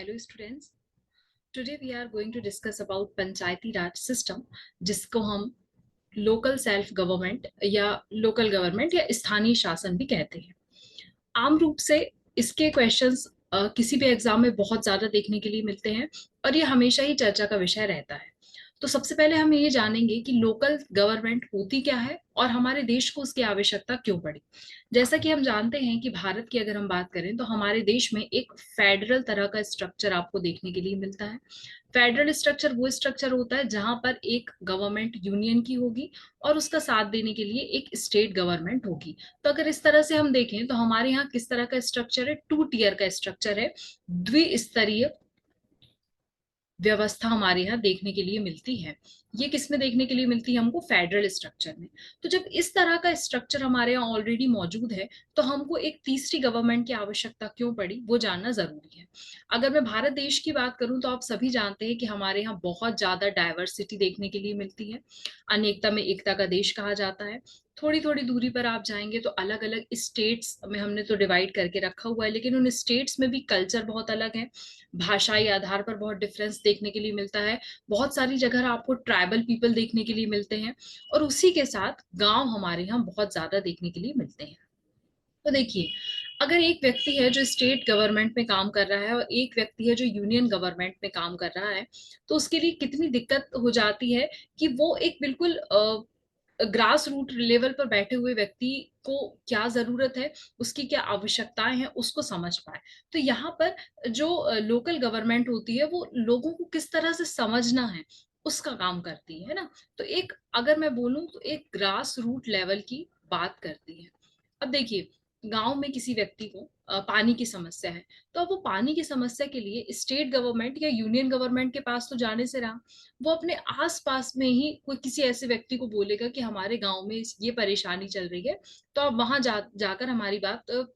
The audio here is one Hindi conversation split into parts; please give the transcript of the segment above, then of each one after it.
Hello students, today we are going to discuss about Panchayati Raj system जिसको हम लोकल सेल्फ गवर्नमेंट या लोकल गवर्नमेंट या स्थानीय शासन भी कहते हैं। आम रूप से इसके क्वेश्चंस किसी भी एग्जाम में बहुत ज्यादा देखने के लिए मिलते हैं और ये हमेशा ही चर्चा का विषय रहता है। तो सबसे पहले हम ये जानेंगे कि लोकल गवर्नमेंट होती क्या है और हमारे देश को उसकी आवश्यकता क्यों पड़ी। जैसा कि हम जानते हैं कि भारत की अगर हम बात करें तो हमारे देश में एक फेडरल तरह का स्ट्रक्चर आपको देखने के लिए मिलता है। फेडरल स्ट्रक्चर वो स्ट्रक्चर होता है जहां पर एक गवर्नमेंट यूनियन की होगी और उसका साथ देने के लिए एक स्टेट गवर्नमेंट होगी। तो अगर इस तरह से हम देखें तो हमारे यहाँ किस तरह का स्ट्रक्चर है, टू टीयर का स्ट्रक्चर है, द्विस्तरीय व्यवस्था हमारे यहाँ देखने के लिए मिलती है। ये किस में देखने के लिए मिलती है? हमको फेडरल स्ट्रक्चर में। तो जब इस तरह का स्ट्रक्चर हमारे यहाँ ऑलरेडी मौजूद है तो हमको एक तीसरी गवर्नमेंट की आवश्यकता क्यों पड़ी वो जानना जरूरी है। अगर मैं भारत देश की बात करूं तो आप सभी जानते हैं कि हमारे यहाँ बहुत ज्यादा डायवर्सिटी देखने के लिए मिलती है। अनेकता में एकता का देश कहा जाता है। थोड़ी थोड़ी दूरी पर आप जाएंगे तो अलग अलग स्टेट्स में हमने तो डिवाइड करके रखा हुआ है, लेकिन उन स्टेट्स में भी कल्चर बहुत अलग है। भाषाई आधार पर बहुत डिफरेंस देखने के लिए मिलता है। बहुत सारी जगह आपको ट्राइबल पीपल देखने के लिए मिलते हैं और उसी के साथ गांव हमारे यहाँ बहुत ज्यादा देखने के लिए मिलते हैं। तो देखिए, अगर एक व्यक्ति है जो स्टेट गवर्नमेंट में काम कर रहा है और एक व्यक्ति है जो यूनियन गवर्नमेंट में काम कर रहा है, तो उसके लिए कितनी दिक्कत हो जाती है कि वो एक बिल्कुल ग्रास रूट लेवल पर बैठे हुए व्यक्ति को क्या जरूरत है, उसकी क्या आवश्यकताएं हैं, उसको समझ पाए। तो यहाँ पर जो लोकल गवर्नमेंट होती है वो लोगों को किस तरह से समझना है उसका काम करती है ना। तो एक अगर मैं बोलूं तो एक ग्रास रूट लेवल की बात करती है। अब देखिए, गांव में किसी व्यक्ति को पानी की समस्या है, तो अब वो पानी की समस्या के लिए स्टेट गवर्नमेंट या यूनियन गवर्नमेंट के पास तो जाने से रहा, वो अपने आसपास में ही कोई किसी ऐसे व्यक्ति को बोलेगा कि हमारे गांव में ये परेशानी चल रही है, तो आप वहां जाकर हमारी बात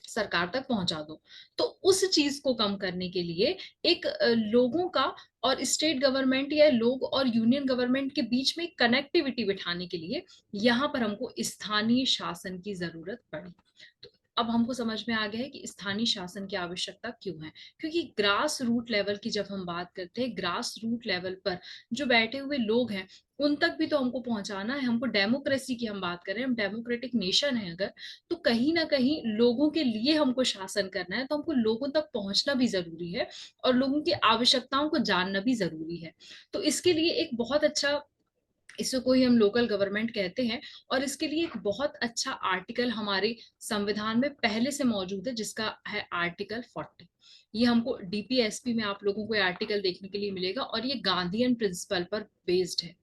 सरकार तक पहुंचा दो। तो उस चीज को कम करने के लिए एक लोगों का और स्टेट गवर्नमेंट या लोग और यूनियन गवर्नमेंट के बीच में कनेक्टिविटी बिठाने के लिए यहाँ पर हमको स्थानीय शासन की जरूरत पड़ी। तो अब हमको समझ में आ गया है कि स्थानीय शासन की आवश्यकता क्यों है। क्योंकि ग्रास रूट लेवल की जब हम बात करते हैं, ग्रास रूट लेवल पर जो बैठे हुए लोग हैं उन तक भी तो हमको पहुंचाना है। हमको डेमोक्रेसी की हम बात करें, हम डेमोक्रेटिक नेशन है अगर, तो कहीं ना कहीं लोगों के लिए हमको शासन करना है, तो हमको लोगों तक पहुंचना भी जरूरी है और लोगों की आवश्यकताओं को जानना भी जरूरी है। तो इसके लिए एक बहुत अच्छा, इसको कोई हम लोकल गवर्नमेंट कहते हैं, और इसके लिए एक बहुत अच्छा आर्टिकल हमारे संविधान में पहले से मौजूद है जिसका है आर्टिकल 40। ये हमको डीपीएसपी में आप लोगों को ये आर्टिकल देखने के लिए मिलेगा और ये गांधीयन प्रिंसिपल पर बेस्ड है।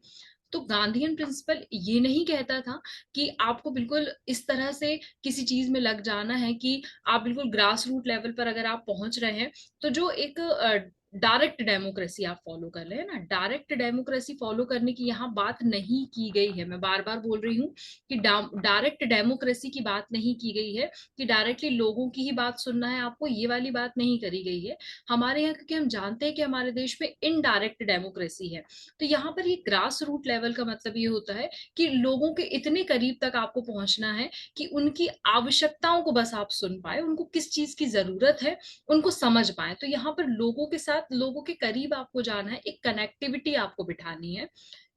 तो गांधीयन प्रिंसिपल ये नहीं कहता था कि आपको बिल्कुल इस तरह से किसी चीज में लग जाना है कि आप बिल्कुल ग्रास रूट लेवल पर अगर आप पहुंच रहे हैं तो जो एक डायरेक्ट डेमोक्रेसी आप फॉलो कर रहे हैं ना, डायरेक्ट डेमोक्रेसी फॉलो करने की यहाँ बात नहीं की गई है। मैं बार बार बोल रही हूँ कि डायरेक्ट डेमोक्रेसी की बात नहीं की गई है कि डायरेक्टली लोगों की ही बात सुनना है आपको, ये वाली बात नहीं करी गई है हमारे यहाँ। क्योंकि हम जानते हैं कि हमारे देश में इनडायरेक्ट डेमोक्रेसी है। तो यहाँ पर ये ग्रास रूट लेवल का मतलब ये होता है कि लोगों के इतने करीब तक आपको पहुंचना है कि उनकी आवश्यकताओं को बस आप सुन पाए, उनको किस चीज की जरूरत है उनको समझ पाए। तो यहाँ पर लोगों के साथ, लोगों के करीब आपको जाना है, एक कनेक्टिविटी आपको बिठानी है।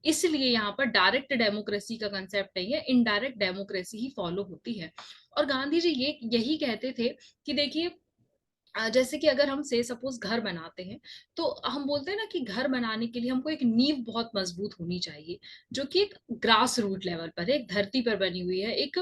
इसलिए यहाँ पर डायरेक्ट डेमोक्रेसी का कंसेप्ट नहीं है, इनडायरेक्ट डेमोक्रेसी ही फॉलो होती है। और गांधी जी ये यही कहते थे कि देखिए, जैसे कि अगर हम से सपोज घर बनाते हैं तो हम बोलते हैं ना कि घर बनाने के लिए हमको एक नींव बहुत मजबूत होनी चाहिए, जो कि एक ग्रास रूट लेवल पर है, एक धरती पर बनी हुई है, एक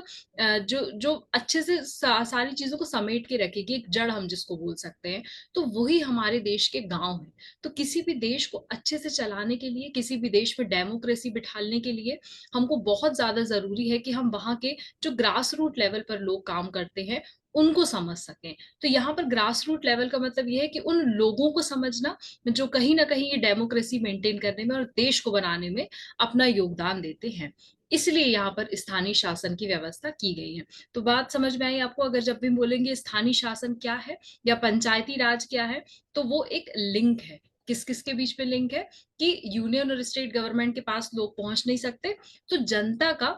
जो जो अच्छे से सारी चीजों को समेट के रखेगी, एक जड़ हम जिसको बोल सकते हैं। तो वही हमारे देश के गांव हैं। तो किसी भी देश को अच्छे से चलाने के लिए, किसी भी देश में डेमोक्रेसी बिठाने के लिए हमको बहुत ज्यादा जरूरी है कि हम वहां के जो ग्रास रूट लेवल पर लोग काम करते हैं उनको समझ सकें। तो यहाँ पर ग्रास रूट लेवल का मतलब ये है कि उन लोगों को समझना जो कहीं ना कहीं ये डेमोक्रेसी मेंटेन करने में और देश को बनाने में अपना योगदान देते हैं। इसलिए यहाँ पर स्थानीय शासन की व्यवस्था की गई है। तो बात समझ में आई आपको? अगर जब भी बोलेंगे स्थानीय शासन क्या है या पंचायती राज क्या है, तो वो एक लिंक है। किस किस के बीच में लिंक है? कि यूनियन और स्टेट गवर्नमेंट के पास लोग पहुंच नहीं सकते, तो जनता का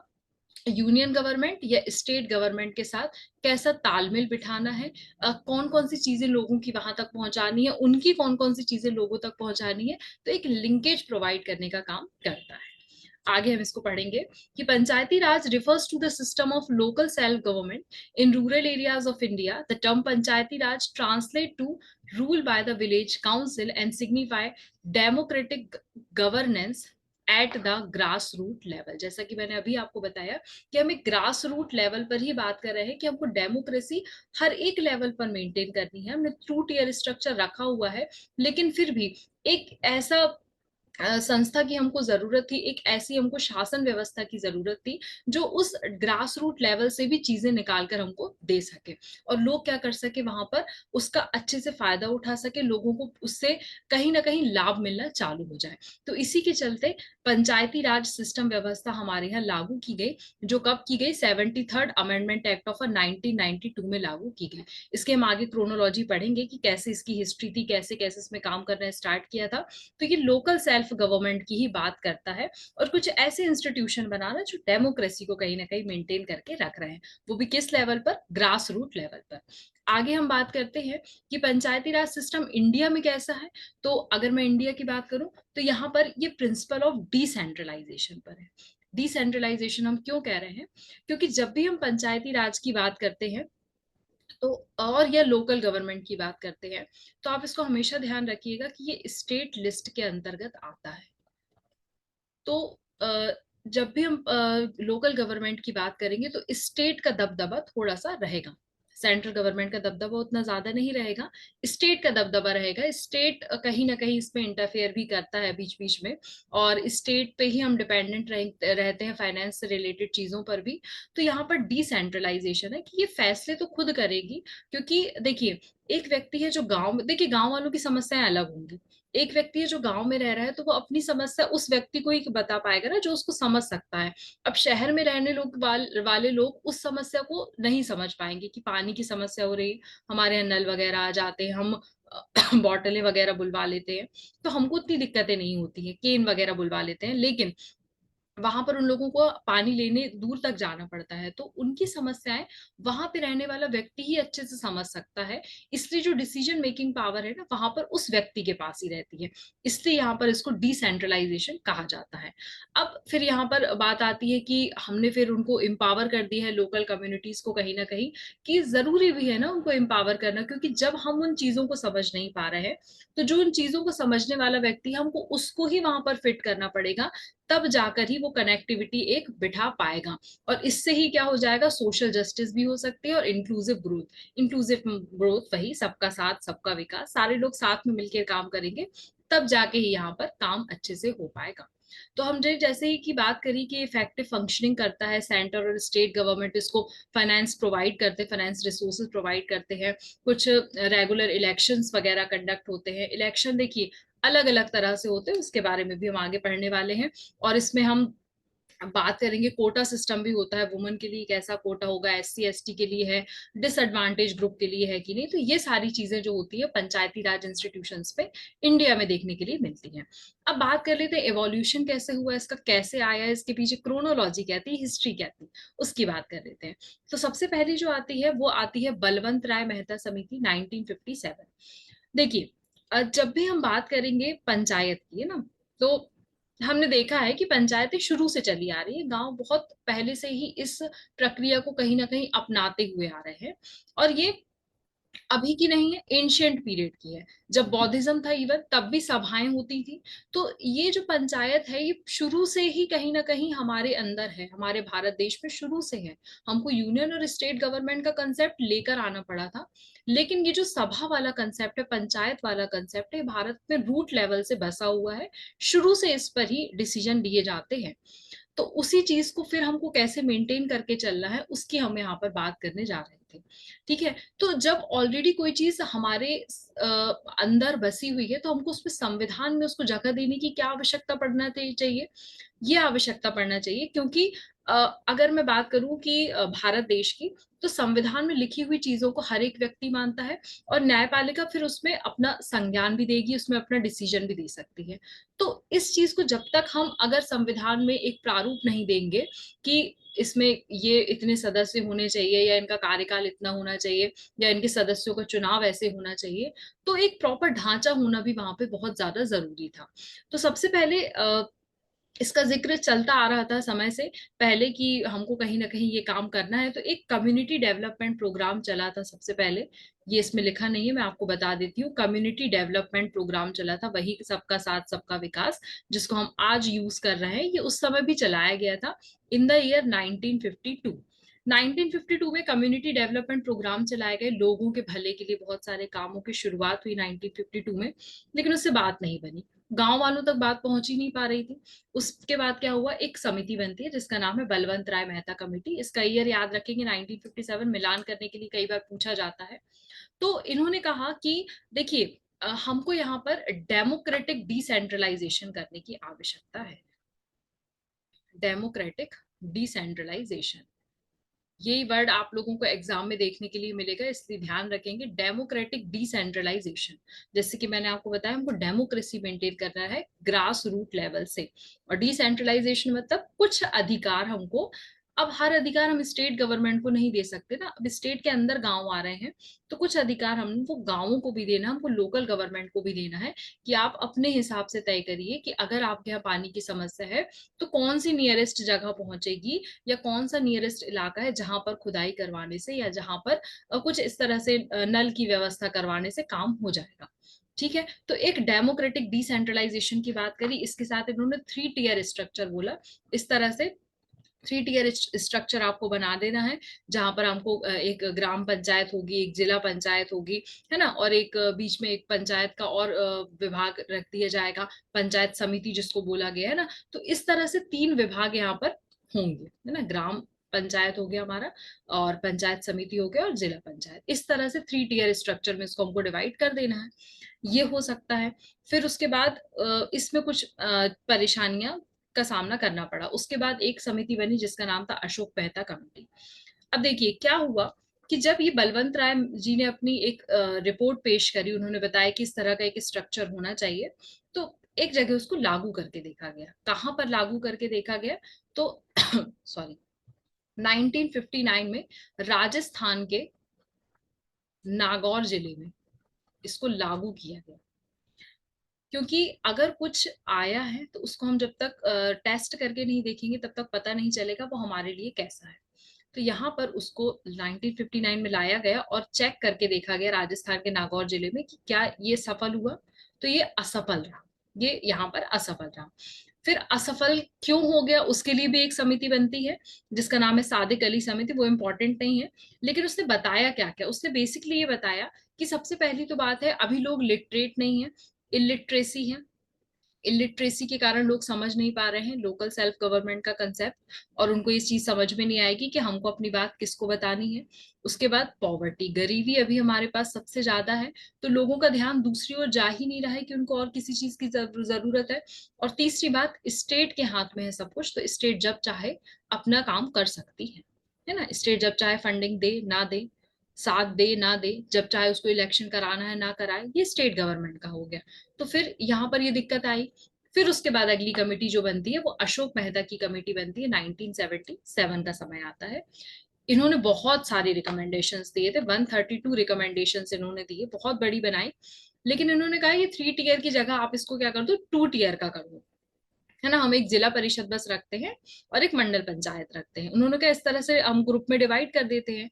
यूनियन गवर्नमेंट या स्टेट गवर्नमेंट के साथ कैसा तालमेल बिठाना है, कौन कौन सी चीजें लोगों की वहां तक पहुंचानी है, उनकी कौन कौन सी चीजें लोगों तक पहुंचानी है, तो एक लिंकेज प्रोवाइड करने का काम करता है। आगे हम इसको पढ़ेंगे कि Panchayati Raj refers to the system of local self government in rural areas of India. The term Panchayati Raj translate to rule by the village council and signify democratic governance at the grass root level. जैसा कि मैंने अभी आपको बताया कि हम एक ग्रास रूट लेवल पर ही बात कर रहे हैं कि हमको डेमोक्रेसी हर एक लेवल पर मेंटेन करनी है। हमने टू टियर स्ट्रक्चर रखा हुआ है, लेकिन फिर भी एक ऐसा संस्था की हमको जरूरत थी, एक ऐसी हमको शासन व्यवस्था की जरूरत थी जो उस ग्रास रूट लेवल से भी चीजें निकाल कर हमको दे सके और लोग क्या कर सके, वहां पर उसका अच्छे से फायदा उठा सके, लोगों को उससे कहीं ना कहीं लाभ मिलना चालू हो जाए। तो इसी के चलते पंचायती राज सिस्टम व्यवस्था हमारे यहाँ लागू की गई, जो कब की गई, 73rd अमेंडमेंट एक्ट ऑफ 1992 में लागू की गई। इसके हम आगे क्रोनोलॉजी पढ़ेंगे कि कैसे इसकी हिस्ट्री थी, कैसे कैसे इसमें काम करना स्टार्ट किया था। तो ये लोकल सेल्फ गवर्नमेंट की ही बात करता है और कुछ ऐसे इंस्टीट्यूशन बनाना जो डेमोक्रेसी को कहीं ना कहीं मेंटेन करके रख रहे हैं, वो भी किस लेवल पर, ग्रास रूट लेवल पर। आगे हम बात करते हैं कि पंचायती राज सिस्टम इंडिया में कैसा है। तो अगर मैं इंडिया की बात करूं तो यहाँ पर ये प्रिंसिपल ऑफ डिसेंट्रलाइजेशन पर है। डिसेंट्रलाइजेशन हम क्यों कह रहे हैं, क्योंकि जब भी हम पंचायती राज की बात करते हैं तो और या लोकल गवर्नमेंट की बात करते हैं, तो आप इसको हमेशा ध्यान रखिएगा कि ये स्टेट लिस्ट के अंतर्गत आता है। तो जब भी हम लोकल गवर्नमेंट की बात करेंगे तो स्टेट का दबदबा थोड़ा सा रहेगा, सेंट्रल गवर्नमेंट का दबदबा उतना ज्यादा नहीं रहेगा, स्टेट का दबदबा रहेगा। स्टेट कहीं ना कहीं इसमें इंटरफेयर भी करता है बीच बीच में, और स्टेट पे ही हम डिपेंडेंट रहते हैं फाइनेंस से रिलेटेड चीजों पर भी। तो यहाँ पर डिसेंट्रलाइजेशन है कि ये फैसले तो खुद करेगी, क्योंकि देखिए एक व्यक्ति है जो गांव में, देखिए गांव वालों की समस्याएं अलग होंगी, एक व्यक्ति है जो गांव में रह रहा है तो वो अपनी समस्या उस व्यक्ति को ही बता पाएगा ना जो उसको समझ सकता है। अब शहर में रहने वाले लोग उस समस्या को नहीं समझ पाएंगे कि पानी की समस्या हो रही, हमारे यहाँ नल वगैरह आ जाते हैं, हम बॉटलें वगैरह बुलवा लेते हैं, तो हमको उतनी दिक्कतें नहीं होती है, केन वगैरह बुलवा लेते हैं। लेकिन वहां पर उन लोगों को पानी लेने दूर तक जाना पड़ता है, तो उनकी समस्याएं वहां पे रहने वाला व्यक्ति ही अच्छे से समझ सकता है। इसलिए जो डिसीजन मेकिंग पावर है ना, वहां पर उस व्यक्ति के पास ही रहती है, इसलिए यहाँ पर इसको डिसेंट्रलाइजेशन कहा जाता है। अब फिर यहाँ पर बात आती है कि हमने फिर उनको एम्पावर कर दिया है लोकल कम्युनिटीज को कहीं ना कहीं, कि जरूरी भी है ना उनको एम्पावर करना, क्योंकि जब हम उन चीजों को समझ नहीं पा रहे हैं तो जो उन चीजों को समझने वाला व्यक्ति है, हमको उसको ही वहां पर फिट करना पड़ेगा, तब जाकर ही वो कनेक्टिविटी एक बिठा पाएगा। और इससे ही क्या हो जाएगा, सोशल जस्टिस भी हो सकती है और इंक्लूसिव ग्रोथ। इंक्लूसिव ग्रोथ वही सबका साथ सबका विकास, सारे लोग साथ में मिलकर काम करेंगे, तब जाके ही यहाँ पर काम अच्छे से हो पाएगा। तो हम जैसे ही की बात करी कि इफेक्टिव फंक्शनिंग करता है सेंटर और स्टेट गवर्नमेंट, इसको फाइनेंस प्रोवाइड करते हैं, फाइनेंस रिसोर्सेज प्रोवाइड करते हैं, कुछ रेगुलर इलेक्शंस वगैरह कंडक्ट होते हैं। इलेक्शन देखिए अलग अलग तरह से होते हैं, उसके बारे में भी हम आगे पढ़ने वाले हैं। और इसमें हम बात करेंगे, कोटा सिस्टम भी होता है, वुमेन के लिए कैसा कोटा होगा, एससी एसटी के लिए है, डिसएडवांटेज ग्रुप के लिए है कि नहीं, तो ये सारी चीजें जो होती है पंचायती राज इंस्टीट्यूशंस पे इंडिया में देखने के लिए मिलती हैं। अब बात कर लेते हैं एवोल्यूशन कैसे हुआ, इसका कैसे आया, इसके पीछे क्रोनोलॉजी क्या थी, हिस्ट्री क्या थी, उसकी बात कर लेते हैं। तो सबसे पहली जो आती है वो आती है बलवंत राय मेहता समिति 1957। देखिए जब भी हम बात करेंगे पंचायत की, है ना, तो हमने देखा है कि पंचायतें शुरू से चली आ रही है, गांव बहुत पहले से ही इस प्रक्रिया को कहीं ना कहीं अपनाते हुए आ रहे हैं। और ये अभी की नहीं है, एंशियंट पीरियड की है, जब बौद्धिज्म था इवन तब भी सभाएं होती थी। तो ये जो पंचायत है ये शुरू से ही कहीं ना कहीं हमारे अंदर है, हमारे भारत देश में शुरू से है। हमको यूनियन और स्टेट गवर्नमेंट का कंसेप्ट लेकर आना पड़ा था, लेकिन ये जो सभा वाला कंसेप्ट है, पंचायत वाला कंसेप्ट है, भारत में रूट लेवल से बसा हुआ है, शुरू से इस पर ही डिसीजन लिए जाते हैं। तो उसी चीज को फिर हमको कैसे मेंटेन करके चलना है उसकी हम यहाँ पर बात करने जा रहे थे। ठीक है, तो जब ऑलरेडी कोई चीज हमारे अंदर बसी हुई है तो हमको उसमें संविधान में उसको जगह देने की क्या आवश्यकता पड़ना चाहिए, ये आवश्यकता पड़ना चाहिए, क्योंकि अगर मैं बात करूं कि भारत देश की, तो संविधान में लिखी हुई चीजों को हर एक व्यक्ति मानता है, और न्यायपालिका फिर उसमें अपना संज्ञान भी देगी, उसमें अपना डिसीजन भी दे सकती है। तो इस चीज को जब तक हम अगर संविधान में एक प्रारूप नहीं देंगे कि इसमें ये इतने सदस्य होने चाहिए, या इनका कार्यकाल इतना होना चाहिए, या इनके सदस्यों का चुनाव ऐसे होना चाहिए, तो एक प्रॉपर ढांचा होना भी वहां पे बहुत ज्यादा जरूरी था। तो सबसे पहले इसका जिक्र चलता आ रहा था समय से पहले कि हमको कहीं ना कहीं ये काम करना है, तो एक कम्युनिटी डेवलपमेंट प्रोग्राम चला था सबसे पहले। ये इसमें लिखा नहीं है, मैं आपको बता देती हूँ। कम्युनिटी डेवलपमेंट प्रोग्राम चला था, वही सबका साथ सबका विकास, जिसको हम आज यूज कर रहे हैं, ये उस समय भी चलाया गया था इन द ईयर 1952। 1952 में कम्युनिटी डेवलपमेंट प्रोग्राम चलाए गए, लोगों के भले के लिए बहुत सारे कामों की शुरुआत हुई 1952 में, लेकिन उससे बात नहीं बनी, गांव वालों तक बात पहुंच ही नहीं पा रही थी। उसके बाद क्या हुआ, एक समिति बनती है जिसका नाम है बलवंत राय मेहता कमेटी। इसका ईयर याद रखेंगे 1957, मिलान करने के लिए कई बार पूछा जाता है। तो इन्होंने कहा कि देखिए, हमको यहाँ पर डेमोक्रेटिक डिसेंट्रलाइजेशन करने की आवश्यकता है। डेमोक्रेटिक डिसेंट्रलाइजेशन, यही वर्ड आप लोगों को एग्जाम में देखने के लिए मिलेगा, इसलिए ध्यान रखेंगे। डेमोक्रेटिक डिसेंट्रलाइजेशन, जैसे कि मैंने आपको बताया, हमको डेमोक्रेसी मेंटेन करना है ग्रास रूट लेवल से, और डिसेंट्रलाइजेशन मतलब कुछ अधिकार हमको, अब हर अधिकार हम स्टेट गवर्नमेंट को नहीं दे सकते ना, अब स्टेट के अंदर गांव आ रहे हैं, तो कुछ अधिकार हमको गांवों को भी देना, हमको लोकल गवर्नमेंट को भी देना है, कि आप अपने हिसाब से तय करिए कि अगर आपके यहाँ पानी की समस्या है, तो कौन सी नियरेस्ट जगह पहुंचेगी, या कौन सा नियरेस्ट इलाका है जहां पर खुदाई करवाने से, या जहां पर कुछ इस तरह से नल की व्यवस्था करवाने से काम हो जाएगा। ठीक है, तो एक डेमोक्रेटिक डिसेंट्रलाइजेशन की बात करी, इसके साथ इन्होंने 3 टियर स्ट्रक्चर बोला। इस तरह से 3 टियर स्ट्रक्चर आपको बना देना है, जहां पर हमको एक ग्राम पंचायत होगी, एक जिला पंचायत होगी, है ना, और एक बीच में एक पंचायत का और विभाग रख दिया जाएगा, पंचायत समिति जिसको बोला गया है ना। तो इस तरह से 3 विभाग यहाँ पर होंगे, है ना, ग्राम पंचायत हो गया हमारा, और पंचायत समिति हो गया, और जिला पंचायत। इस तरह से 3 टियर स्ट्रक्चर में इसको हमको डिवाइड कर देना है, ये हो सकता है। फिर उसके बाद इसमें कुछ परेशानियां का सामना करना पड़ा। उसके बाद एक समिति बनी जिसका नाम था अशोक मेहता कमेटी। अब देखिए क्या हुआ, कि जब ये बलवंत राय जी ने अपनी एक रिपोर्ट पेश करी, उन्होंने बताया कि इस तरह का एक स्ट्रक्चर होना चाहिए, तो एक जगह उसको लागू करके देखा गया। कहाँ पर लागू करके देखा गया, तो सॉरी, 1959 में राजस्थान के नागौर जिले में इसको लागू किया गया। क्योंकि अगर कुछ आया है तो उसको हम जब तक टेस्ट करके नहीं देखेंगे, तब तक पता नहीं चलेगा वो हमारे लिए कैसा है। तो यहाँ पर उसको 1959 में लाया गया और चेक करके देखा गया राजस्थान के नागौर जिले में कि क्या ये सफल हुआ, तो ये असफल रहा, ये यहाँ पर असफल रहा। फिर असफल क्यों हो गया, उसके लिए भी एक समिति बनती है जिसका नाम है सादिक अली समिति, वो इम्पोर्टेंट नहीं है, लेकिन उसने बताया क्या क्या, उसने बेसिकली ये बताया कि सबसे पहली तो बात है, अभी लोग लिटरेट नहीं है, इलिटरेसी है। इलिटरेसी के कारण लोग समझ नहीं पा रहे हैं लोकल सेल्फ गवर्नमेंट का कंसेप्ट, और उनको ये चीज समझ में नहीं आएगी कि हमको अपनी बात किसको बतानी है। उसके बाद पॉवर्टी, गरीबी अभी हमारे पास सबसे ज्यादा है, तो लोगों का ध्यान दूसरी ओर जा ही नहीं रहा है कि उनको और किसी चीज की जरूरत है। और तीसरी बात, स्टेट के हाथ में है सब कुछ, तो स्टेट जब चाहे अपना काम कर सकती है ना, स्टेट जब चाहे फंडिंग दे ना दे, साथ दे ना दे, जब चाहे उसको इलेक्शन कराना है ना कराए, ये स्टेट गवर्नमेंट का हो गया। तो फिर यहाँ पर ये दिक्कत आई। फिर उसके बाद अगली कमेटी जो बनती है वो अशोक मेहता की कमेटी बनती है, 1977 का समय आता है। इन्होंने बहुत सारी रिकमेंडेशंस दिए थे, 132 रिकमेंडेशंस इन्होंने दिए, बहुत बड़ी बनाई। लेकिन इन्होंने कहा ये 3 टियर की जगह आप इसको क्या कर दो, 2 टियर का कर दो, है ना, हम एक जिला परिषद बस रखते हैं और एक मंडल पंचायत रखते हैं। उन्होंने कहा इस तरह से हम ग्रुप में डिवाइड कर देते हैं।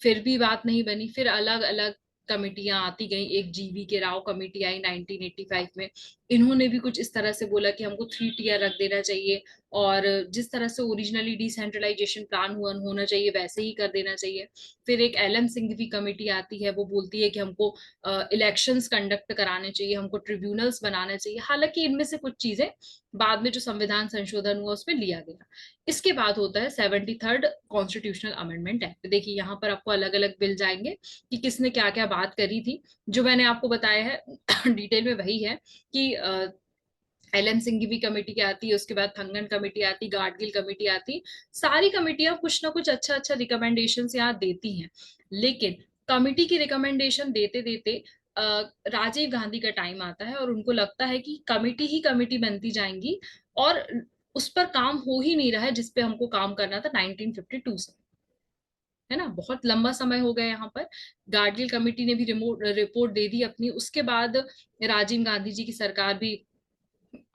फिर भी बात नहीं बनी, फिर अलग अलग कमिटियां आती गई, एक जीवी के राव कमेटी आई 1985 में। इन्होंने भी कुछ इस तरह से बोला कि हमको 3 टियर रख देना चाहिए, और जिस तरह से ओरिजिनली डिसेंट्रलाइजेशन प्लान हुआ होना चाहिए वैसे ही कर देना चाहिए। फिर एक एलन सिंह की कमेटी आती है, वो बोलती है कि हमको इलेक्शंस कंडक्ट कराने चाहिए, हमको ट्रिब्यूनल्स बनाने चाहिए। हालांकि इनमें से कुछ चीजें बाद में जो संविधान संशोधन हुआ उसमें लिया गया। इसके बाद होता है 73rd कॉन्स्टिट्यूशनल अमेंडमेंट एक्ट। देखिए यहाँ पर आपको अलग अलग बिल जाएंगे कि किसने क्या क्या बात करी थी। जो मैंने आपको बताया है डिटेल में वही है कि एलएम सिंघवी कमेटी की आती है, उसके बाद थंगन कमेटी आती, गाडगिल कमेटी आती। सारी कमेटियां कुछ ना कुछ अच्छा अच्छा रिकमेंडेशन यहाँ देती हैं, लेकिन कमिटी की रिकमेंडेशन देते देते राजीव गांधी का टाइम आता है और उनको लगता है कि कमिटी ही कमिटी बनती जाएंगी और उस पर काम हो ही नहीं रहा है जिस पे हमको काम करना था 1952 से, है ना। बहुत लंबा समय हो गया यहाँ पर। गाडगिल कमेटी ने भी रिपोर्ट दे दी अपनी, उसके बाद राजीव गांधी जी की सरकार भी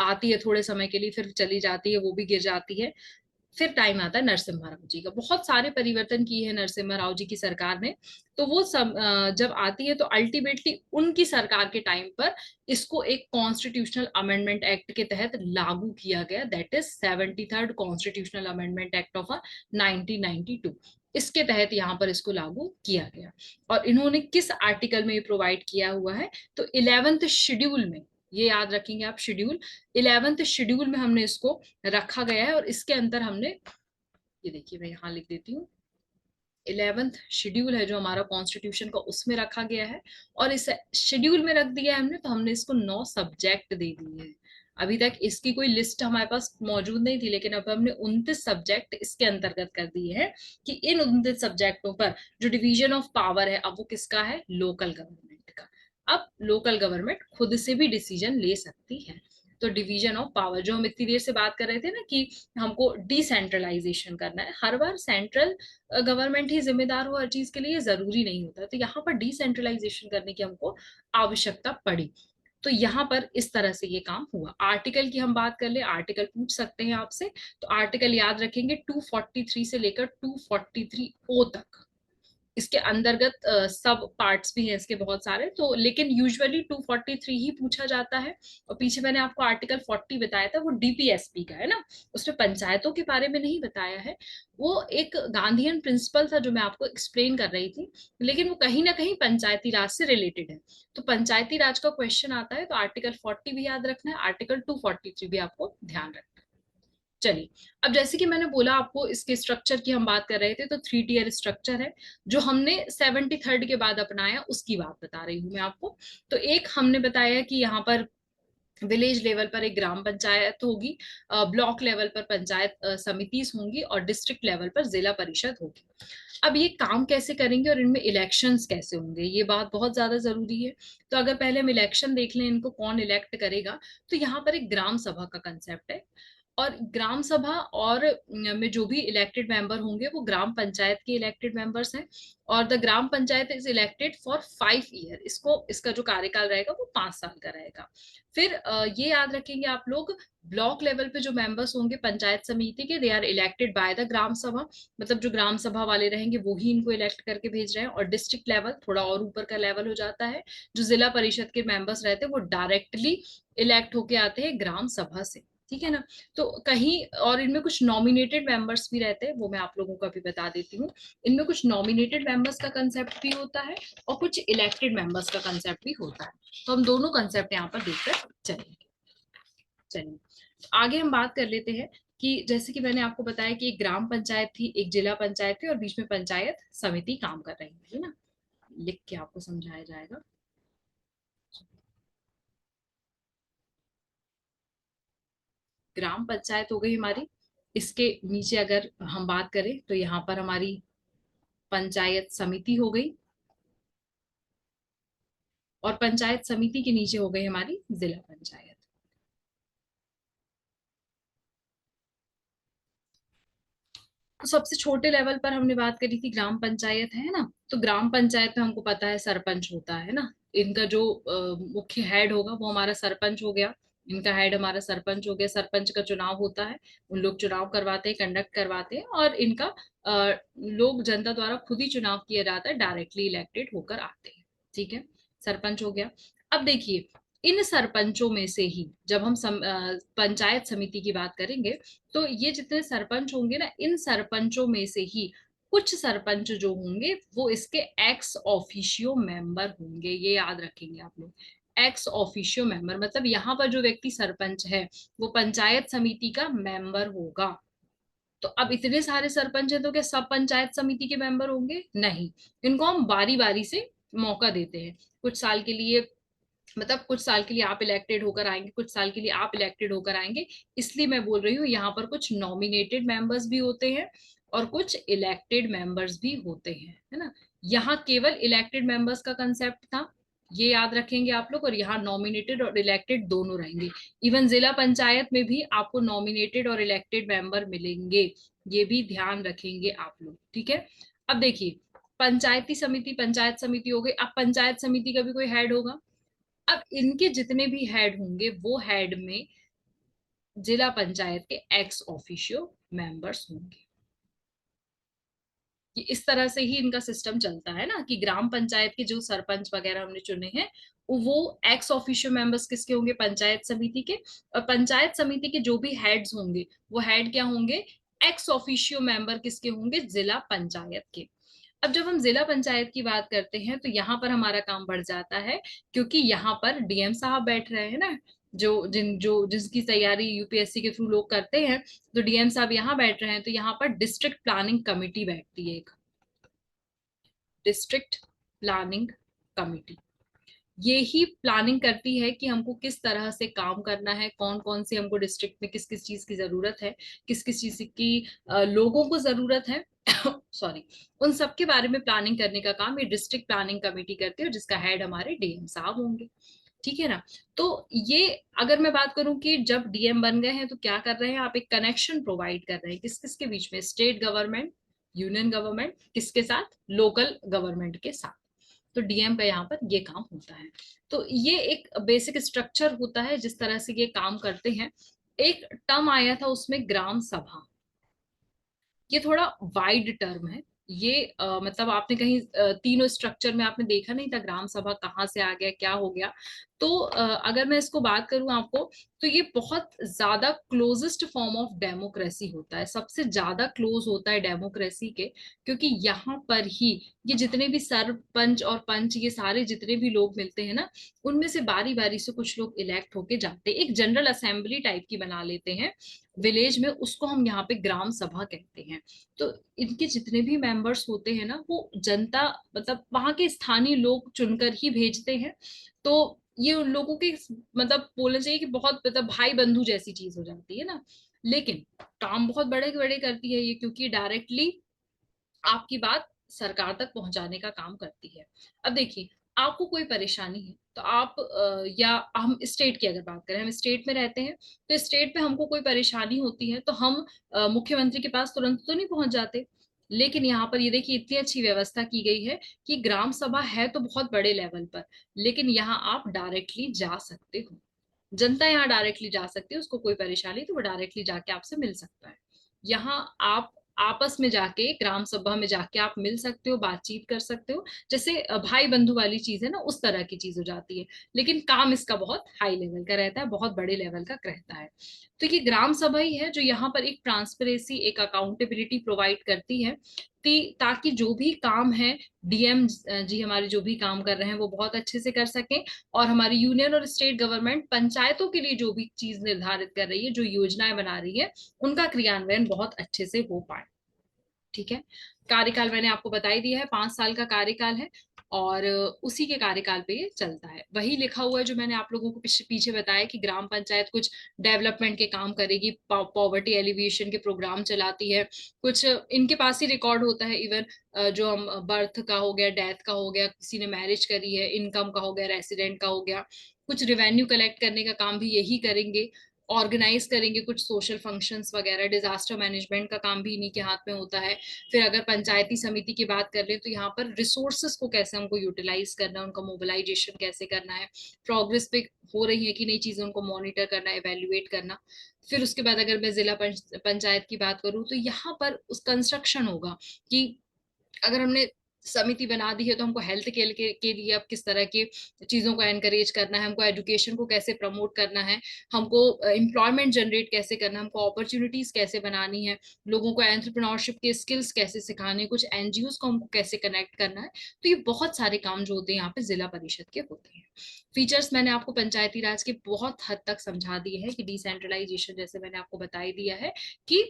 आती है थोड़े समय के लिए, फिर चली जाती है, वो भी गिर जाती है। फिर टाइम आता है नरसिम्हा राव जी का। बहुत सारे परिवर्तन किए हैं नरसिम्हा राव जी की सरकार ने। तो वो जब आती है तो अल्टीमेटली उनकी सरकार के टाइम पर इसको एक कॉन्स्टिट्यूशनल अमेंडमेंट एक्ट के तहत लागू किया गया, that is 73rd constitutional amendment act of 1992। इसके तहत यहाँ पर इसको लागू किया गया। और इन्होंने किस आर्टिकल में प्रोवाइड किया हुआ है, तो 11th शेड्यूल में, ये याद रखेंगे आप, शेड्यूल 11th शेड्यूल में हमने इसको रखा गया है। और इसके अंदर हमने, ये देखिए मैं यहाँ लिख देती हूँ, 11th शेड्यूल है जो हमारा कॉन्स्टिट्यूशन का, उसमें रखा गया है। और इस शेड्यूल में रख दिया है हमने, तो हमने इसको 9 सब्जेक्ट दे दिए हैं। अभी तक इसकी कोई लिस्ट हमारे पास मौजूद नहीं थी, लेकिन अब हमने 29 सब्जेक्ट इसके अंतर्गत कर दिए हैं कि इन 29 सब्जेक्टों पर जो डिवीजन ऑफ पावर है, अब वो किसका है, लोकल गवर्नमेंट का। अब लोकल गवर्नमेंट खुद से भी डिसीजन ले सकती है। तो डिवीजन ऑफ पावर, जो हम इतनी देर से बात कर रहे थे ना कि हमको डिसेंट्रलाइजेशन करना है, हर बार सेंट्रल गवर्नमेंट ही जिम्मेदार हो हर चीज के लिए जरूरी नहीं होता। तो यहाँ पर डिसेंट्रलाइजेशन करने की हमको आवश्यकता पड़ी। तो यहाँ पर इस तरह से ये काम हुआ। आर्टिकल की हम बात कर ले, आर्टिकल पूछ सकते हैं आपसे, तो आर्टिकल याद रखेंगे 243 से लेकर 243 ओ तक। इसके अंतर्गत सब पार्ट्स भी हैं इसके बहुत सारे, तो लेकिन यूजुअली 243 ही पूछा जाता है। और पीछे मैंने आपको आर्टिकल 40 बताया था, वो डीपीएसपी का है ना, उसमें पंचायतों के बारे में नहीं बताया है। वो एक गांधीयन प्रिंसिपल था जो मैं आपको एक्सप्लेन कर रही थी, लेकिन वो कहीं ना कहीं पंचायती राज से रिलेटेड है। तो पंचायती राज का क्वेश्चन आता है तो आर्टिकल 40 भी याद रखना है, आर्टिकल 243 भी आपको ध्यान रखना है। चलिए, अब जैसे कि मैंने बोला आपको, इसके स्ट्रक्चर की हम बात कर रहे थे, तो 3 टियर स्ट्रक्चर है जो हमने 73rd के बाद अपनाया, उसकी बात बता रही हूँ मैं आपको। तो एक हमने बताया कि यहाँ पर विलेज लेवल पर एक ग्राम पंचायत होगी, ब्लॉक लेवल पर पंचायत समिति होंगी, और डिस्ट्रिक्ट लेवल पर जिला परिषद होगी। अब ये काम कैसे करेंगे और इनमें इलेक्शंस कैसे होंगे, ये बात बहुत ज्यादा जरूरी है। तो अगर पहले हम इलेक्शन देख लें, इनको कौन इलेक्ट करेगा, तो यहाँ पर एक ग्राम सभा का कंसेप्ट है। और ग्राम सभा और में जो भी इलेक्टेड मेंबर होंगे वो ग्राम पंचायत के इलेक्टेड मेंबर्स हैं। और the gram panchayat is elected for 5 year, इसको इसका जो कार्यकाल रहेगा वो 5 साल का रहेगा। फिर ये याद रखेंगे आप लोग, ब्लॉक लेवल पे जो मेंबर्स होंगे पंचायत समिति के, they are elected by the Gram Sabha, मतलब जो ग्राम सभा वाले रहेंगे वो ही इनको इलेक्ट करके भेज रहे हैं। और डिस्ट्रिक्ट लेवल थोड़ा और ऊपर का लेवल हो जाता है, जो जिला परिषद के मेंबर्स रहते हैं वो डायरेक्टली इलेक्ट होके आते हैं ग्राम सभा से, ठीक है ना। तो कहीं और इनमें कुछ नॉमिनेटेड मेंबर्स भी रहते हैं, वो मैं आप लोगों को अभी बता देती हूँ। इनमें कुछ नॉमिनेटेड मेंबर्स का कंसेप्ट भी होता है और कुछ इलेक्टेड मेंबर्स का कंसेप्ट भी होता है। तो हम दोनों कंसेप्ट यहाँ पर देखकर चलेंगे। चलिए, आगे हम बात कर लेते हैं कि जैसे कि मैंने आपको बताया कि एक ग्राम पंचायत थी, एक जिला पंचायत थी, और बीच में पंचायत समिति काम कर रही थी ना। लिख के आपको समझाया जाएगा। ग्राम पंचायत हो गई हमारी, इसके नीचे अगर हम बात करें तो यहाँ पर हमारी पंचायत समिति हो गई, और पंचायत समिति के नीचे हो गई हमारी जिला पंचायत। तो सबसे छोटे लेवल पर हमने बात करी थी ग्राम पंचायत, है ना। तो ग्राम पंचायत में हमको पता है सरपंच होता है ना, इनका जो मुख्य हेड होगा वो हमारा सरपंच हो गया। इनका हेड हमारा सरपंच हो गया। सरपंच का चुनाव होता है, उन लोग चुनाव करवाते हैं, कंडक्ट करवाते हैं, और इनका लोग जनता द्वारा खुद ही चुनाव किया जाता है, डायरेक्टली इलेक्टेड होकर आते हैं, ठीक है। सरपंच हो गया। अब देखिए, इन सरपंचों में से ही जब हम पंचायत समिति की बात करेंगे, तो ये जितने सरपंच होंगे ना, इन सरपंचों में से ही कुछ सरपंच जो होंगे वो इसके एक्स ऑफिशियो मेंबर होंगे, ये याद रखेंगे आप लोग। एक्स ऑफिशियो मेंबर मतलब यहाँ पर जो व्यक्ति सरपंच है वो पंचायत समिति का मेंबर होगा। तो अब इतने सारे सरपंच हैं तो क्या सब पंचायत समिति के मेंबर होंगे? नहीं, इनको हम बारी बारी से मौका देते हैं। कुछ साल के लिए मतलब कुछ साल के लिए आप इलेक्टेड होकर आएंगे, कुछ साल के लिए आप इलेक्टेड होकर आएंगे। इसलिए मैं बोल रही हूँ यहाँ पर कुछ नॉमिनेटेड मेंबर्स भी होते हैं और कुछ इलेक्टेड मेंबर्स भी होते हैं, है ना। यहाँ केवल इलेक्टेड मेंबर्स का कंसेप्ट था, ये याद रखेंगे आप लोग, और यहाँ नॉमिनेटेड और इलेक्टेड दोनों रहेंगे। इवन जिला पंचायत में भी आपको नॉमिनेटेड और इलेक्टेड मेंबर मिलेंगे, ये भी ध्यान रखेंगे आप लोग, ठीक है। अब देखिए, पंचायती समिति, पंचायत समिति हो गई। अब पंचायत समिति का भी कोई हेड होगा। अब इनके जितने भी हेड होंगे वो हेड में जिला पंचायत के एक्स ऑफिशियो मेंबर्स होंगे। कि इस तरह से ही इनका सिस्टम चलता है ना, कि ग्राम पंचायत के जो सरपंच वगैरह हमने चुने हैं वो एक्स ऑफिशियो मेंबर्स किसके होंगे, पंचायत समिति के। और पंचायत समिति के जो भी हेड्स होंगे वो हेड क्या होंगे, एक्स ऑफिशियो मेंबर किसके होंगे, जिला पंचायत के। अब जब हम जिला पंचायत की बात करते हैं तो यहाँ पर हमारा काम बढ़ जाता है, क्योंकि यहाँ पर डीएम साहब बैठ रहे हैं ना, जिसकी तैयारी यूपीएससी के थ्रू लोग करते हैं। तो डीएम साहब यहाँ बैठ रहे हैं, तो यहाँ पर डिस्ट्रिक्ट प्लानिंग कमिटी बैठती है, एक डिस्ट्रिक्ट प्लानिंग कमिटी। ये ही प्लानिंग करती है कि हमको किस तरह से काम करना है, कौन कौन से हमको डिस्ट्रिक्ट में किस किस चीज की जरूरत है, किस किस चीज की लोगों को जरूरत है सॉरी, उन सब के बारे में प्लानिंग करने का काम ये डिस्ट्रिक्ट प्लानिंग कमेटी करती है, और जिसका हेड हमारे डीएम साहब होंगे, ठीक है ना। तो ये, अगर मैं बात करूं कि जब डीएम बन गए हैं तो क्या कर रहे हैं, आप एक कनेक्शन प्रोवाइड कर रहे हैं किस किस के बीच में, स्टेट गवर्नमेंट, यूनियन गवर्नमेंट, किसके साथ, लोकल गवर्नमेंट के साथ। तो डीएम का यहाँ पर ये काम होता है। तो ये एक बेसिक स्ट्रक्चर होता है जिस तरह से ये काम करते हैं। एक टर्म आया था उसमें ग्राम सभा, ये थोड़ा वाइड टर्म है। ये मतलब आपने कहीं तीनों स्ट्रक्चर में आपने देखा नहीं था ग्राम सभा कहाँ से आ गया, क्या हो गया। तो अगर मैं इसको बात करूं आपको, तो ये बहुत ज्यादा क्लोजेस्ट फॉर्म ऑफ डेमोक्रेसी होता है, सबसे ज्यादा क्लोज होता है डेमोक्रेसी के। क्योंकि यहाँ पर ही ये जितने भी सरपंच और पंच, ये सारे जितने भी लोग मिलते हैं ना, उनमें से बारी बारी से कुछ लोग इलेक्ट होके जाते हैं, एक जनरल असेंबली टाइप की बना लेते हैं विलेज में, उसको हम यहाँ पे ग्राम सभा कहते हैं। तो इनके जितने भी मेंबर्स होते हैं ना, वो जनता, मतलब वहां के स्थानीय लोग चुनकर ही भेजते हैं। तो ये उन लोगों के, मतलब बोलना चाहिए कि बहुत, मतलब भाई बंधु जैसी चीज हो जाती है ना। लेकिन काम बहुत बड़े बड़े करती है ये, क्योंकि डायरेक्टली आपकी बात सरकार तक पहुंचाने का काम करती है। अब देखिए, आपको कोई परेशानी है तो आप या हम स्टेट की अगर बात करें, हम स्टेट में रहते हैं, तो स्टेट में हमको कोई परेशानी होती है तो हम मुख्यमंत्री के पास तुरंत तो नहीं पहुंच जाते। लेकिन यहाँ पर ये देखिए, इतनी अच्छी व्यवस्था की गई है कि ग्राम सभा है तो बहुत बड़े लेवल पर, लेकिन यहाँ आप डायरेक्टली जा सकते हो, जनता यहाँ डायरेक्टली जा सकती है, उसको कोई परेशानी तो वो डायरेक्टली जाके आपसे मिल सकता है। यहाँ आप आपस में जाके, ग्राम सभा में जाके आप मिल सकते हो, बातचीत कर सकते हो, जैसे भाई बंधु वाली चीज है ना, उस तरह की चीज हो जाती है। लेकिन काम इसका बहुत हाई लेवल का रहता है, बहुत बड़े लेवल का रहता है। तो ये ग्राम सभा ही है जो यहाँ पर एक ट्रांसपेरेंसी, एक अकाउंटेबिलिटी प्रोवाइड करती है, ताकि जो भी काम है, डीएम जी हमारे जो भी काम कर रहे हैं वो बहुत अच्छे से कर सकें, और हमारी यूनियन और स्टेट गवर्नमेंट पंचायतों के लिए जो भी चीज निर्धारित कर रही है, जो योजनाएं बना रही है, उनका क्रियान्वयन बहुत अच्छे से हो पाए, ठीक है। कार्यकाल मैंने आपको बता ही दिया है, 5 साल का कार्यकाल है, और उसी के कार्यकाल पे ये चलता है। वही लिखा हुआ है जो मैंने आप लोगों को पीछे बताया कि ग्राम पंचायत कुछ डेवलपमेंट के काम करेगी, पॉवर्टी एलिविएशन के प्रोग्राम चलाती है, कुछ इनके पास ही रिकॉर्ड होता है। इवन जो हम बर्थ का हो गया, डेथ का हो गया, किसी ने मैरिज करी है, इनकम का हो गया, रेसिडेंट का हो गया, कुछ रिवेन्यू कलेक्ट करने का काम भी यही करेंगे, ऑर्गेनाइज करेंगे कुछ सोशल फंक्शंस वगैरह, डिजास्टर मैनेजमेंट का काम भी इन्हीं के हाथ में होता है। फिर अगर पंचायती समिति की बात कर ले तो यहाँ पर रिसोर्सेस को कैसे हमको यूटिलाइज करना है, उनका मोबिलाइजेशन कैसे करना है, प्रोग्रेस पे हो रही है कि नई चीजें, उनको मॉनिटर करना, एवेल्युएट करना। फिर उसके बाद अगर मैं जिला पंचायत की बात करूँ तो यहाँ पर उस कंस्ट्रक्शन होगा कि अगर हमने समिति बना दी है तो हमको हेल्थ के लिए अब किस तरह के चीजों को एनकरेज करना है, हमको एजुकेशन को कैसे प्रमोट करना है, हमको एम्प्लॉयमेंट जनरेट कैसे करना है, हमको अपॉर्चुनिटीज कैसे बनानी है, लोगों को एंटरप्रेन्योरशिप के स्किल्स कैसे सिखाने, कुछ एनजीओ को हमको कैसे कनेक्ट करना है। तो ये बहुत सारे काम जो होते हैं यहाँ पे जिला परिषद के होते हैं। फीचर्स मैंने आपको पंचायती राज के बहुत हद तक समझा दिए हैं कि डिसेंट्रलाइजेशन, जैसे मैंने आपको बता ही दिया है कि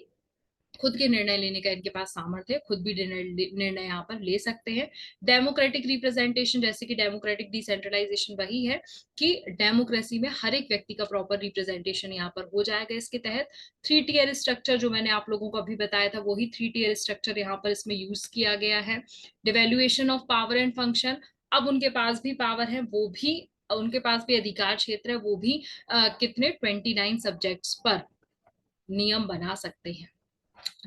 खुद के निर्णय लेने का इनके पास सामर्थ्य है, खुद भी निर्णय यहाँ पर ले सकते हैं। डेमोक्रेटिक रिप्रेजेंटेशन, जैसे कि डेमोक्रेटिक डिसेंट्रलाइजेशन वही है कि डेमोक्रेसी में हर एक व्यक्ति का प्रॉपर रिप्रेजेंटेशन यहाँ पर हो जाएगा इसके तहत। 3 टियर स्ट्रक्चर जो मैंने आप लोगों को अभी बताया था, वही 3 टियर स्ट्रक्चर यहाँ पर इसमें यूज किया गया है। Devaluation of power and function, अब उनके पास भी पावर है, वो भी उनके पास भी अधिकार क्षेत्र है, वो भी कितने 29 सब्जेक्ट्स पर नियम बना सकते हैं।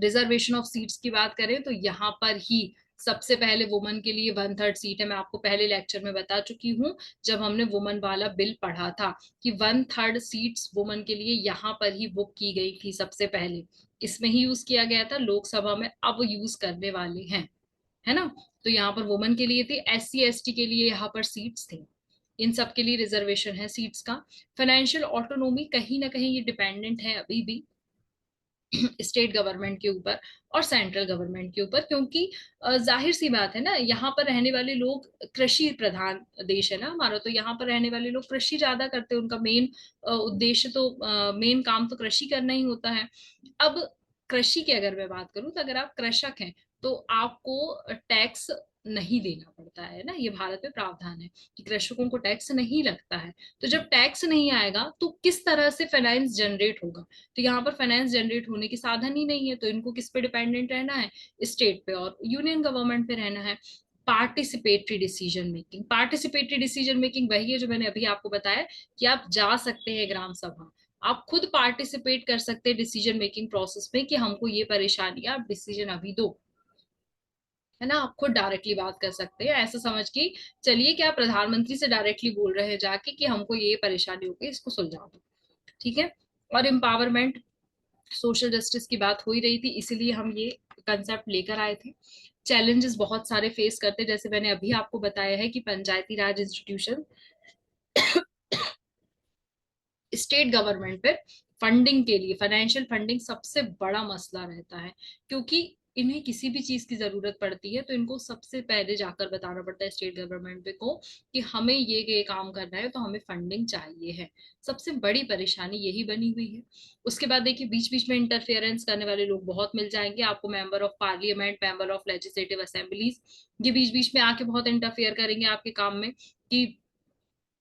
रिजर्वेशन ऑफ सीट्स की बात करें तो यहाँ पर ही सबसे पहले वुमन के लिए 1/3 सीट है। मैं आपको पहले लेक्चर में बता चुकी हूँ जब हमने वुमन वाला बिल पढ़ा था कि 1/3 सीट्स वुमन के लिए यहाँ पर ही बुक की गई थी। सबसे पहले इसमें ही यूज किया गया था, लोकसभा में अब यूज करने वाले हैं, है ना। तो यहाँ पर वुमन के लिए थी, SC ST के लिए यहाँ पर सीट्स थी, इन सब के लिए रिजर्वेशन है सीट्स का। फाइनेंशियल ऑटोनोमी कहीं ना कहीं ये डिपेंडेंट है अभी भी स्टेट गवर्नमेंट के ऊपर और सेंट्रल गवर्नमेंट के ऊपर, क्योंकि जाहिर सी बात है ना, यहाँ पर रहने वाले लोग, कृषि प्रधान देश है ना हमारा, तो यहाँ पर रहने वाले लोग कृषि ज्यादा करते हैं, उनका मेन उद्देश्य तो मेन काम तो कृषि करना ही होता है। अब कृषि की अगर मैं बात करूं तो अगर आप कृषक हैं तो आपको टैक्स नहीं देना पड़ता है ना, ये भारत में प्रावधान है कि कृषकों को टैक्स नहीं लगता है। तो जब टैक्स नहीं आएगा तो किस तरह से फाइनेंस जनरेट होगा, तो यहाँ पर फाइनेंस जनरेट होने के साधन ही नहीं है, तो इनको किस पे डिपेंडेंट रहना है, स्टेट पे और यूनियन गवर्नमेंट पे रहना है। Participatory decision making, participatory decision making वही है जो मैंने अभी आपको बताया कि आप जा सकते हैं ग्राम सभा, आप खुद पार्टिसिपेट कर सकते हैं डिसीजन मेकिंग प्रोसेस में कि हमको ये परेशानी है, आप डिसीजन अभी दो, है ना। आप खुद डायरेक्टली बात कर सकते हैं, ऐसा समझ के चलिए कि आप प्रधानमंत्री से डायरेक्टली बोल रहे हैं जाके कि हमको ये परेशानी हो गई, इसको सुलझा दो, ठीक है। और एम्पावरमेंट, सोशल जस्टिस की बात हो ही रही थी, इसीलिए हम ये कंसेप्ट लेकर आए थे। चैलेंजेस बहुत सारे फेस करते, जैसे मैंने अभी आपको बताया है कि पंचायती राज इंस्टीट्यूशन स्टेट गवर्नमेंट पे फंडिंग के लिए, फाइनेंशियल फंडिंग सबसे बड़ा मसला रहता है, क्योंकि इन्हें किसी भी चीज की जरूरत पड़ती है तो इनको सबसे पहले जाकर बताना पड़ता है स्टेट गवर्नमेंट पे को कि हमें ये काम करना है तो हमें फंडिंग चाहिए है। सबसे बड़ी परेशानी यही बनी हुई है। उसके बाद देखिए बीच बीच में इंटरफेरेंस करने वाले लोग बहुत मिल जाएंगे आपको, member of parliament, member of legislative assemblies, ये बीच बीच में आके बहुत इंटरफेयर करेंगे आपके काम में कि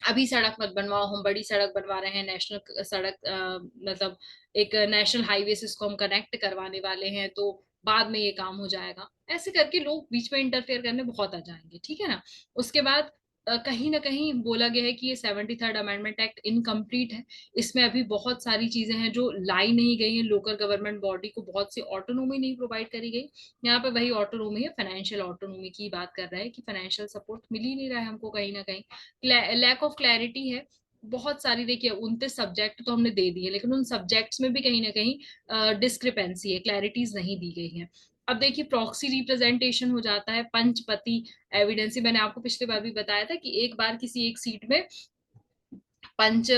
अभी सड़क मत बनवाओ, हम बड़ी सड़क बनवा रहे हैं, नेशनल सड़क, मतलब एक नेशनल हाईवे से इसको हम कनेक्ट करवाने वाले हैं, तो बाद में ये काम हो जाएगा। ऐसे करके लोग बीच में इंटरफेयर करने बहुत आ जाएंगे, ठीक है ना। उसके बाद कहीं ना कहीं बोला गया है कि ये 73rd अमेंडमेंट एक्ट इनकम्प्लीट है, इसमें अभी बहुत सारी चीजें हैं जो लाई नहीं गई हैं, लोकल गवर्नमेंट बॉडी को बहुत सी ऑटोनोमी नहीं प्रोवाइड करी गई। यहाँ पे वही ऑटोनोमी है, फाइनेंशियल ऑटोनोमी की बात कर रहा है कि फाइनेंशियल सपोर्ट मिल ही नहीं रहा है हमको कहीं ना कहीं, लैक ऑफ क्लैरिटी है। बहुत सारी, देखिए 29 सब्जेक्ट तो हमने दे दिए, लेकिन उन सब्जेक्ट्स में भी कहीं ना कहीं डिस्क्रिपेंसी है, क्लैरिटीज नहीं दी गई है। अब देखिए प्रॉक्सी रिप्रेजेंटेशन हो जाता है, पंचपति एविडेंसी, मैंने आपको पिछले बार भी बताया था कि एक बार किसी एक सीट में पंच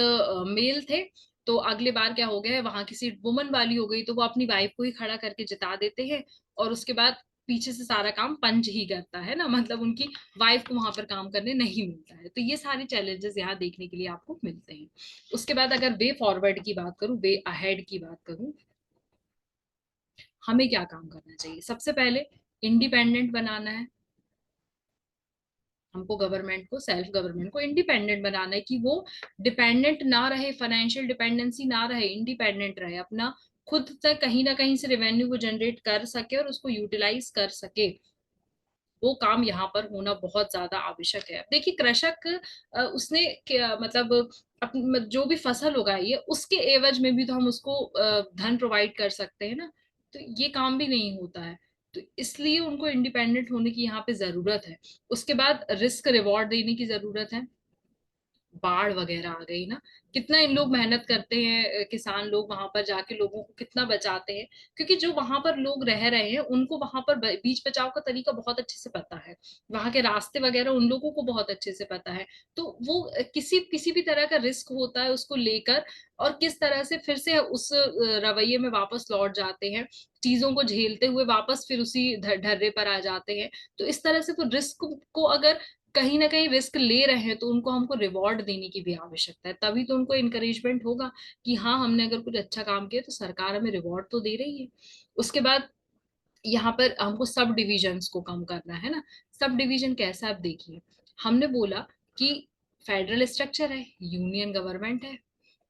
मेल थे, तो अगले बार क्या हो गया है, वहां की सीट वुमन वाली हो गई, तो वो अपनी वाइफ को ही खड़ा करके जिता देते हैं, और उसके बाद पीछे से सारा काम पंच ही करता है ना, मतलब उनकी वाइफ को वहां पर काम करने नहीं मिलता है। तो ये सारे चैलेंजेस यहाँ देखने के लिए आपको मिलते हैं। उसके बाद अगर वे फॉरवर्ड की बात करूं, वे अहेड की बात करूं, हमें क्या काम करना चाहिए, सबसे पहले इंडिपेंडेंट बनाना है हमको, गवर्नमेंट को, सेल्फ गवर्नमेंट को इंडिपेंडेंट बनाना है कि वो डिपेंडेंट ना रहे, फाइनेंशियल डिपेंडेंसी ना रहे, इंडिपेंडेंट रहे, अपना खुद से कहीं ना कहीं से रेवेन्यू को जनरेट कर सके और उसको यूटिलाइज कर सके। वो काम यहाँ पर होना बहुत ज्यादा आवश्यक है। अब देखिए कृषक उसने मतलब जो भी फसल उगाई है उसके एवज में भी तो हम उसको धन प्रोवाइड कर सकते हैं ना, तो ये काम भी नहीं होता है, तो इसलिए उनको इंडिपेंडेंट होने की यहाँ पे जरूरत है। उसके बाद रिस्क रिवॉर्ड देने की जरूरत है। बाढ़ वगैरह आ गई ना, कितना इन लोग मेहनत करते हैं, किसान लोग वहां पर जाके लोगों को कितना बचाते हैं, क्योंकि जो वहां पर लोग रह रहे हैं उनको वहां पर बीच बचाव का तरीका बहुत अच्छे से पता है, वहां के रास्ते वगैरह उन लोगों को बहुत अच्छे से पता है। तो वो किसी किसी भी तरह का रिस्क होता है उसको लेकर, और किस तरह से फिर से उस रवैये में वापस लौट जाते हैं, चीजों को झेलते हुए वापस फिर उसी ढर्रे पर आ जाते हैं। तो इस तरह से वो रिस्क को अगर कहीं ना कहीं रिस्क ले रहे हैं तो उनको हमको रिवॉर्ड देने की भी आवश्यकता है, तभी तो उनको इनकरेजमेंट होगा कि हाँ हमने अगर कुछ अच्छा काम किया तो सरकार हमें रिवॉर्ड तो दे रही है। उसके बाद यहाँ पर हमको सब डिविजन्स को कम करना है ना। सब डिवीजन कैसा, आप देखिए, हमने बोला कि फेडरल स्ट्रक्चर है, यूनियन गवर्नमेंट है,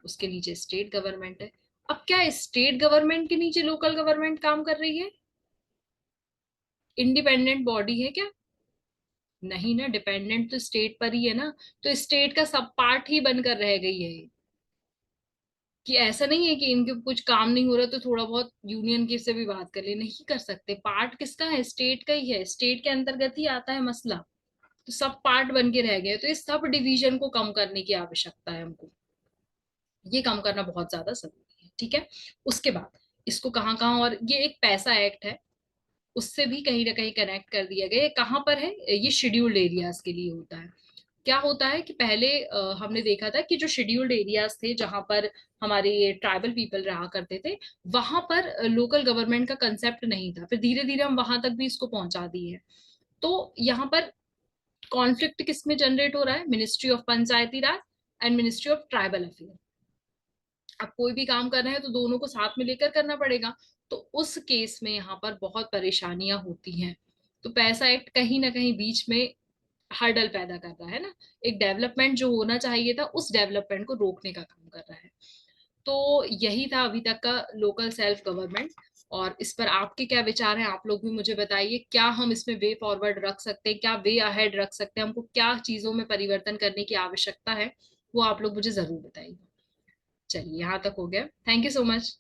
उसके नीचे स्टेट गवर्नमेंट है। अब क्या स्टेट गवर्नमेंट के नीचे लोकल गवर्नमेंट काम कर रही है? इंडिपेंडेंट बॉडी है क्या? नहीं ना, डिपेंडेंट तो स्टेट पर ही है ना। तो स्टेट का सब पार्ट ही बनकर रह गई है ये। कि ऐसा नहीं है कि इनके कुछ काम नहीं हो रहा तो थोड़ा बहुत यूनियन की से भी बात कर ले, नहीं कर सकते। पार्ट किसका है? स्टेट का ही है, स्टेट के अंतर्गत ही आता है मसला। तो सब पार्ट बन के रह गए, तो इस सब डिवीजन को कम करने की आवश्यकता है हमको। ये कम करना बहुत ज्यादा जरूरी है, ठीक है। उसके बाद इसको कहाँ कहाँ, और ये एक पैसा एक्ट है, उससे भी कहीं ना कहीं कनेक्ट कर दिया गया। ये कहाँ पर है? ये शेड्यूल्ड एरियाज के लिए होता है। क्या होता है कि पहले हमने देखा था कि जो शेड्यूल्ड एरियाज थे जहां पर हमारे ये ट्राइबल पीपल रहा करते थे, वहां पर लोकल गवर्नमेंट का कंसेप्ट नहीं था। फिर धीरे धीरे हम वहां तक भी इसको पहुंचा दिए हैं। तो यहाँ पर कॉन्फ्लिक्ट किस में जनरेट हो रहा है? Ministry of Panchayati Raj and ministry of tribal affair. अब कोई भी काम कर रहे हैं तो दोनों को साथ में लेकर करना पड़ेगा। तो उस केस में यहाँ पर बहुत परेशानियां होती हैं। तो पैसा एक्ट कहीं ना कहीं बीच में हर्डल पैदा कर रहा है ना। एक डेवलपमेंट जो होना चाहिए था, उस डेवलपमेंट को रोकने का काम कर रहा है। तो यही था अभी तक का लोकल सेल्फ गवर्नमेंट। और इस पर आपके क्या विचार हैं, आप लोग भी मुझे बताइए। क्या हम इसमें वे फॉरवर्ड रख सकते हैं, क्या वे अहेड रख सकते हैं, हमको क्या चीजों में परिवर्तन करने की आवश्यकता है, वो आप लोग मुझे जरूर बताइए। चलिए, यहाँ तक हो गया। Thank you so much.